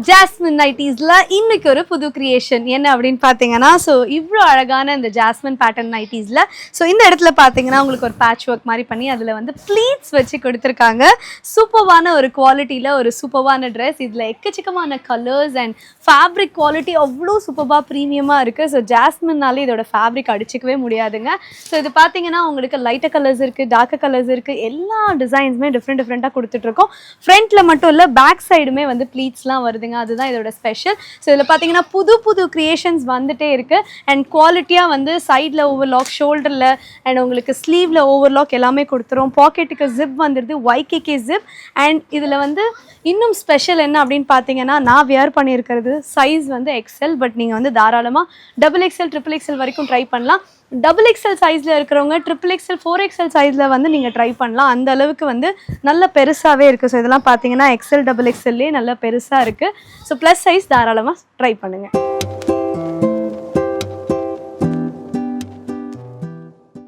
Jasmine நைட்டிஸ்ல இன்னைக்கு ஒரு புது கிரியேஷன் என்ன அப்படின்னு பார்த்தீங்கன்னா, ஸோ இவ்வளோ அழகான இந்த ஜாஸ்மின் பேட்டர்ன் நைட்டிஸ்ல ஸோ இந்த இடத்துல பார்த்தீங்கன்னா உங்களுக்கு ஒரு பேட்ச் ஒர்க் மாதிரி பண்ணி அதில் வந்து ப்ளீட்ஸ் வச்சு கொடுத்துருக்காங்க. சூப்பர்வான ஒரு குவாலிட்டியில் ஒரு சூப்பர்வான ட்ரெஸ். இதில் எக்கச்சக்கமான கலர்ஸ் அண்ட் ஃபேப்ரிக் குவாலிட்டி அவ்வளோ சூப்பராக ப்ரீமியமாக இருக்குது. ஸோ ஜாஸ்மின்னாலே இதோட ஃபேப்ரிக் அடிச்சிக்கவே முடியாதுங்க. ஸோ இது பார்த்தீங்கன்னா உங்களுக்கு லைட்டர் கலர்ஸ் இருக்குது, டார்க்கர் கலர்ஸ் இருக்குது, எல்லா டிசைன்ஸுமே டிஃப்ரெண்ட்டாக கொடுத்துட்ருக்கோம். ஃப்ரண்ட்டில் மட்டும் இல்லை, பேக் சைடுமே வந்து ப்ளீட்ஸ்லாம் வருது. அதுதான் இதோட ஸ்பெஷல். ஸோ இதில் பார்த்தீங்கன்னா புது கிரியேஷன்ஸ் வந்துட்டே இருக்கு. அண்ட் குவாலிட்டியாக வந்து சைடில் ஓவர்லாக், ஷோல்டரில் அண்ட் உங்களுக்கு ஸ்லீவில் ஓவர்லாக் எல்லாமே கொடுத்துரும். பாக்கெட்டுக்கு ஜிப் வந்துடுது, YKK ஜிப். அண்ட் இதில் வந்து இன்னும் ஸ்பெஷல் என்ன அப்படின்னு பார்த்தீங்கன்னா, நான் வியர் பண்ணியிருக்கிறது சைஸ் வந்து XL. பட் நீங்கள் வந்து தாராளமாக XXL, XXL வரைக்கும் ட்ரை பண்ணலாம். XXL சைஸில் இருக்கிறவங்க XXL, 4XL சைஸில் வந்து நீங்கள் ட்ரை பண்ணலாம். அந்த அளவுக்கு வந்து நல்ல பெருசாகவே இருக்குது. ஸோ இதெல்லாம் பார்த்தீங்கன்னா XL, XXLலே நல்ல பெருசாக இருக்குது. ஸோ ப்ளஸ் சைஸ் தாராளமாக ட்ரை பண்ணுங்கள்.